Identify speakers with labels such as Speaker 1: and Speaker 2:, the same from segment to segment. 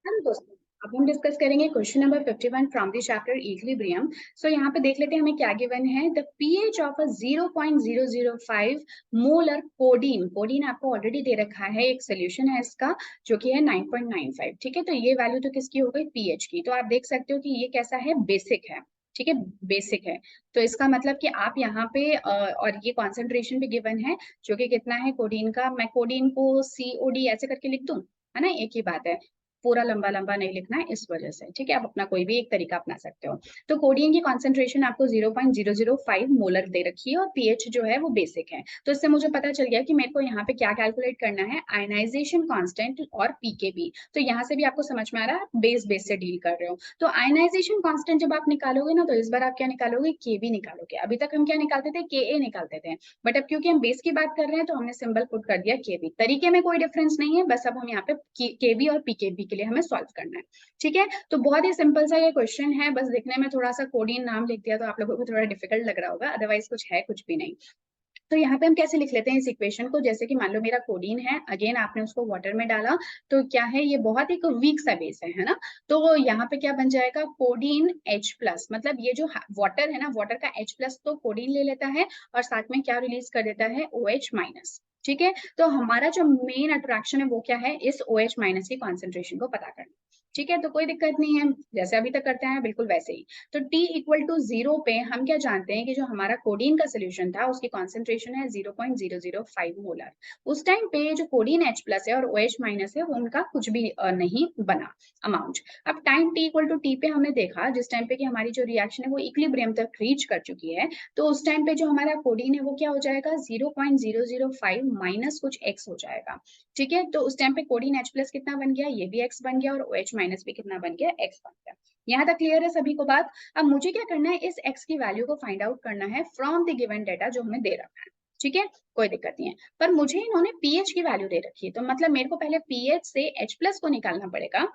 Speaker 1: Hello दोस्तों। अब हम डिस्कस करेंगे question number 51 from the chapter equilibrium. So यहाँ पे देख लेते हैं हमें क्या गिवन है। The pH of a 0.005 molar codeine, codeine आपको ऑलरेडी दे रखा है, एक सोल्यूशन है इसका जो कि है 9.95। ठीक है, तो ये वैल्यू तो किसकी हो गई, पीएच की। तो आप देख सकते हो कि ये कैसा है, बेसिक है। ठीक है, बेसिक है। तो इसका मतलब कि आप यहाँ पे और ये कॉन्सेंट्रेशन भी गिवन है जो कि कितना है कोडीन का। मैं कोडीन को सीओडी ऐसे करके लिख दूं, है ना, एक ही बात है। पूरा लंबा लंबा नहीं लिखना है इस वजह से। ठीक है, आप अपना कोई भी एक तरीका अपना सकते हो। तो कोडियन की कॉन्सेंट्रेशन आपको 0.005 मोलर दे रखी है और पीएच जो है वो बेसिक है। तो इससे मुझे पता चल गया कि मेरे को यहाँ पे क्या कैलकुलेट करना है, आयनाइजेशन कांस्टेंट और पीकेबी। तो यहाँ से भी आपको समझ में आ रहा है बेस बेस से डील कर रहे हो। तो आयनाइजेशन कांस्टेंट जब आप निकालोगे ना, तो इस बार आप क्या निकालोगे, केबी निकालोगे। अभी तक हम क्या निकालते थे, के निकालते थे। बट अब क्योंकि हम बेस की बात कर रहे हैं तो हमने सिंबल पुट कर दिया केबी। तरीके में कोई डिफरेंस नहीं है, बस अब हम यहाँ पे केबी और पीकेबी के लिए हमें सॉल्व करना है। ठीक है, तो बहुत ही सिंपल सा ये क्वेश्चन है। बस देखने में थोड़ा सा कोडियन नाम लिख दिया तो आप लोगों को थोड़ा डिफिकल्ट लग रहा होगा, अदरवाइज कुछ है कुछ भी नहीं। तो यहाँ पे हम कैसे लिख लेते हैं इस इक्वेशन को, जैसे कि मान लो मेरा कोडीन है, अगेन आपने उसको वाटर में डाला, तो क्या है, ये बहुत एक वीक सा बेस है ना। तो यहाँ पे क्या बन जाएगा, कोडीन H प्लस, मतलब ये जो वाटर है ना, वाटर का H प्लस तो कोडीन ले लेता है और साथ में क्या रिलीज कर देता है, OH माइनस। ठीक है, तो हमारा जो मेन अट्रैक्शन है वो क्या है, इस OH माइनस की कॉन्सेंट्रेशन को पता करना। ठीक है, तो कोई दिक्कत नहीं है, जैसे अभी तक करते हैं बिल्कुल वैसे ही। तो T इक्वल टू 0 पे हम क्या जानते हैं कि जो हमारा कोडीन का सोल्यूशन था उसकी कॉन्सेंट्रेशन है 0.005 मोलर। उस टाइम पे जो कोडीन H प्लस है और OH माइनस है वो उनका कुछ भी नहीं बना अमाउंट। अब time T equal to T पे हमने देखा, जिस टाइम पे कि हमारी जो रिएक्शन है वो इक्विलिब्रियम तक रीच कर चुकी है, तो उस टाइम पे जो हमारा कोडीन है वो क्या हो जाएगा, 0.005 माइनस कुछ x हो जाएगा। ठीक है, तो उस टाइम पे कोडीन H प्लस कितना बन गया, ये भी x बन गया, और OH माइनस भी कितना बन गया, x बन गया। यहाँ तक क्लियर है सभी को बात। अब मुझे क्या करना है, इस x की वैल्यू को फाइंड आउट करना है फ्रॉम द गिवन डेटा जो हमें दे रखा है। ठीक है, कोई दिक्कत नहीं है। पर मुझे इन्होंने pH की वैल्यू दे रखी है, तो मतलब मेरे को पहले pH से H प्लस को निकालना पड़ेगा,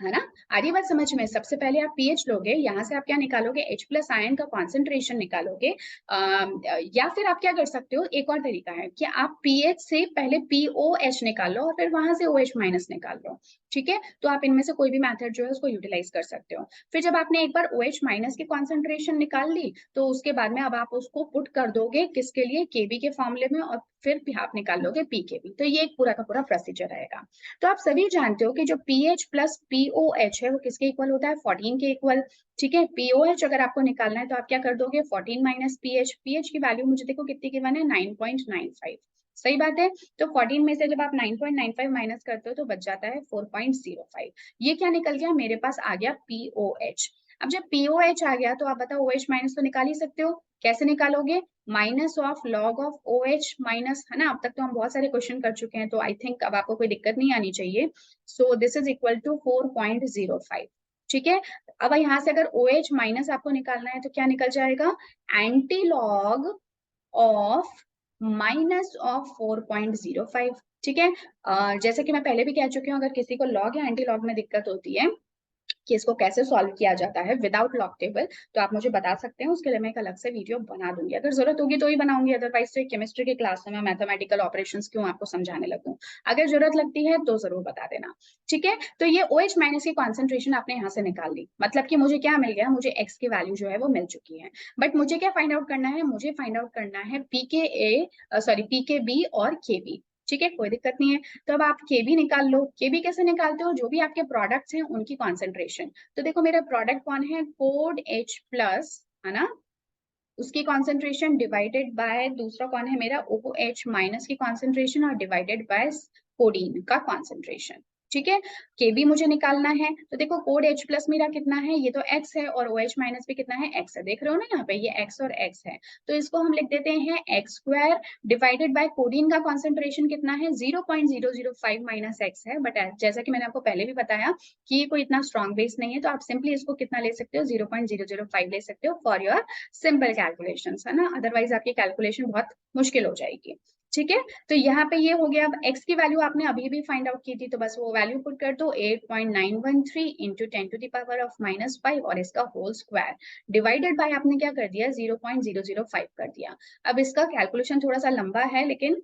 Speaker 1: है ना। आ रही बात समझ में। सबसे पहले आप पीएच लोगे, यहाँ से आप क्या निकालोगे, H प्लस आयन का कॉन्सेंट्रेशन निकालोगे। या फिर आप क्या कर सकते हो, एक और तरीका है कि आप पीएच से पहले POH निकाल लो और फिर वहां से OH माइनस निकाल लो। ठीक है, तो आप इनमें से कोई भी मेथड जो है उसको यूटिलाइज कर सकते हो। फिर जब आपने एक बार OH माइनस की कॉन्सेंट्रेशन निकाल ली, तो उसके बाद में अब आप उसको पुट कर दोगे किसके लिए, केबी के फॉर्मूले में, और फिर आप निकाल लोगे पीकेबी। तो ये एक पूरा का पूरा प्रोसीजर रहेगा। तो आप सभी जानते हो कि जो पीएच प्लस पीओएच है वो किसके इक्वल होता है, 14 के इक्वल। ठीक है, पीओएच अगर आपको निकालना है तो आप क्या कर दोगे, 14 माइनस पीएच। पीएच की वैल्यू मुझे देखो कितनी गिवन है, 9.95। सही बात है। तो 14 में से जब आप 9.95 माइनस करते हो तो बच जाता है 4.05। ये क्या निकल गया, मेरे पास आ गया पीओएच। अब जब पीओएच आ गया तो आप बताओ OH माइनस तो निकाल ही सकते हो। कैसे निकालोगे, minus of log of OH minus, है ना। अब तक तो हम बहुत सारे क्वेश्चन कर चुके हैं, तो आई थिंक अब आपको कोई दिक्कत नहीं आनी चाहिए। So this is equal to 4.05। ठीक है, अब यहाँ से अगर OH माइनस आपको निकालना है तो क्या निकल जाएगा, anti log of minus of 4.05। ठीक है, जैसे कि मैं पहले भी कह चुकी हूँ, अगर किसी को लॉग या एंटी लॉग में दिक्कत होती है कि इसको कैसे सॉल्व किया जाता है विदाउट लॉग टेबल, तो आप मुझे बता सकते हैं, उसके लिए मैं एक अलग से वीडियो बना दूंगी। अगर जरूरत होगी तो ही बनाऊंगी, अदरवाइज तो केमिस्ट्री की क्लास में मैं मैथमेटिकल ऑपरेशंस क्यों आपको समझाने लगूं। अगर जरूरत लगती है तो जरूर बता देना। ठीक है, तो ये OH माइनस की कॉन्सेंट्रेशन आपने यहाँ से निकाल ली, मतलब कि मुझे क्या मिल गया, मुझे x की वैल्यू जो है वो मिल चुकी है। बट मुझे क्या फाइंड आउट करना है, मुझे फाइंड आउट करना है पीकेबी और केबी। ठीक है, कोई दिक्कत नहीं है। तो अब आप केबी निकाल लो। केबी कैसे निकालते हो, जो भी आपके प्रोडक्ट्स हैं उनकी कॉन्सेंट्रेशन। तो देखो मेरा प्रोडक्ट कौन है, कोड H प्लस, है ना, उसकी कॉन्सेंट्रेशन डिवाइडेड बाय दूसरा कौन है मेरा, OH माइनस की कॉन्सेंट्रेशन और डिवाइडेड बाय कोडीन का कॉन्सेंट्रेशन। ठीक है, केबी मुझे निकालना है। तो देखो कोड H प्लस मेरा कितना है, ये तो x है, और OH माइनस भी कितना है, x है। देख रहे हो ना यहाँ पे, ये x और x है। तो इसको हम लिख देते हैं x square divided by codeine का कॉन्सेंट्रेशन कितना है, 0.005 माइनस x है। बट जैसा कि मैंने आपको पहले भी बताया कि ये कोई इतना स्ट्रॉन्ग बेस नहीं है, तो आप सिंपली इसको कितना ले सकते हो, 0.005 ले सकते हो फॉर योर सिंपल कैलकुलेशंस, है ना। अदरवाइज आपकी कैलकुलेशन बहुत मुश्किल हो जाएगी। ठीक है, तो यहाँ पे ये हो गया। अब x की वैल्यू आपने अभी भी फाइंड आउट की थी, तो बस वो वैल्यू पुट कर दो, 8.913 into 10 to the power of -5 और इसका होल स्क्वायर डिवाइडेड बाय आपने क्या कर दिया, 0.005 कर दिया। अब इसका कैलकुलेशन थोड़ा सा लंबा है, लेकिन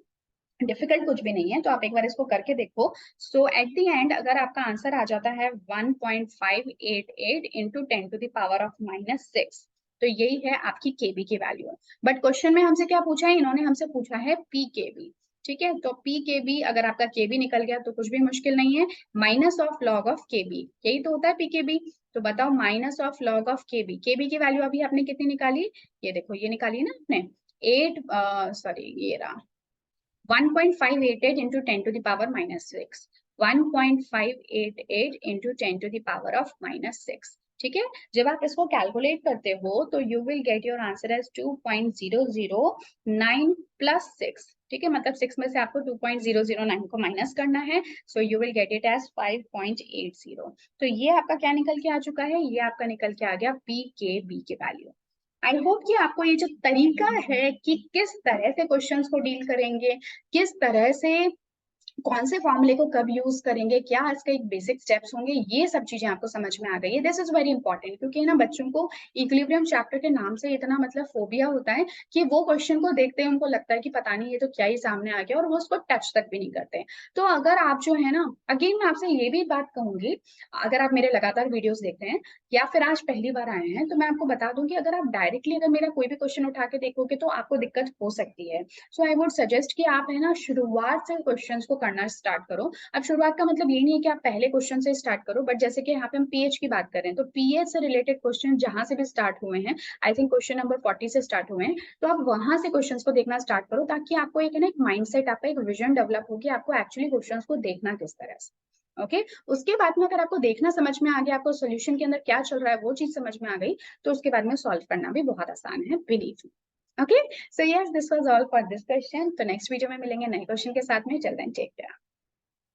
Speaker 1: डिफिकल्ट कुछ भी नहीं है, तो आप एक बार इसको करके देखो। सो एट द एंड अगर आपका आंसर आ जाता है 1.588 इंटू 10⁻⁻⁶, तो यही है आपकी केबी की वैल्यू। बट क्वेश्चन में हमसे क्या पूछा है, इन्होंने हमसे पूछा है पी केबी। ठीक है, तो पी केबी अगर आपका केबी निकल गया तो कुछ भी मुश्किल नहीं है, माइनस ऑफ लॉग ऑफ केबी, यही तो होता है पी केबी। तो बताओ माइनस ऑफ लॉग ऑफ केबी, केबी की वैल्यू अभी आपने कितनी निकाली, ये देखो ये निकाली ना आपने 8, सॉरी ये रहा 1.588 into 10 to the power minus 6, 1.588 into 10 to the power of minus 6। ठीक है, जब आप इसको कैलकुलेट करते हो तो you will get your answer as 2.009 plus 6। ठीक है, मतलब 6 में से आपको 2.009 को माइनस करना है, so you will get it as 5.80। तो ये आपका क्या निकल के आ चुका है, ये आपका निकल के आ गया पी के बी की वैल्यू। आई होप कि आपको ये जो तरीका है कि किस तरह से क्वेश्चंस को डील करेंगे, किस तरह से कौन से फॉर्मूले को कब यूज करेंगे, क्या इसके एक बेसिक स्टेप्स होंगे, ये सब चीजें आपको समझ में आ गई है। दिस इज वेरी इंपॉर्टेंट, क्योंकि ना बच्चों को इक्विलिब्रियम चैप्टर के नाम से इतना मतलब फोबिया होता है कि वो क्वेश्चन को देखते हैं उनको लगता है कि पता नहीं ये तो क्या ही सामने आ गया, और वो उसको टच तक भी नहीं करते। तो अगर आप जो है ना, अगेन मैं आपसे ये भी बात कहूंगी, अगर आप मेरे लगातार वीडियोस देखते हैं या फिर आज पहली बार आए हैं, तो मैं आपको बता दूं कि अगर आप डायरेक्टली अगर मेरा कोई भी क्वेश्चन उठा के देखोगे तो आपको दिक्कत हो सकती है। सो आई वुड सजेस्ट कि आप है ना शुरुआत से क्वेश्चंस को करना स्टार्ट करो। अब शुरुआत का मतलब ये नहीं है कि आप पहले क्वेश्चन से स्टार्ट करो, बट जैसे कि यहाँ पे हम पीएच की बात करें तो पीएच से रिलेटेड क्वेश्चन जहां से भी स्टार्ट हुए हैं, आई थिंक क्वेश्चन नंबर 40 से स्टार्ट हुए हैं, तो आप वहां से क्वेश्चन को देखना स्टार्ट करो, ताकि आपको एक ना एक माइंडसेट, आपका एक विजन डेवलप होगी आपको एक्चुअली क्वेश्चन को देखना किस तरह से। ओके उसके बाद में अगर आपको देखना समझ में आ गया, आपको सोल्यूशन के अंदर क्या चल रहा है वो चीज समझ में आ गई, तो उसके बाद में सॉल्व करना भी बहुत आसान है, believe me. Okay, so yes this was all for this question. तो नेक्स्ट वीडियो में मिलेंगे नए क्वेश्चन के साथ में, चल देन टेक केयर।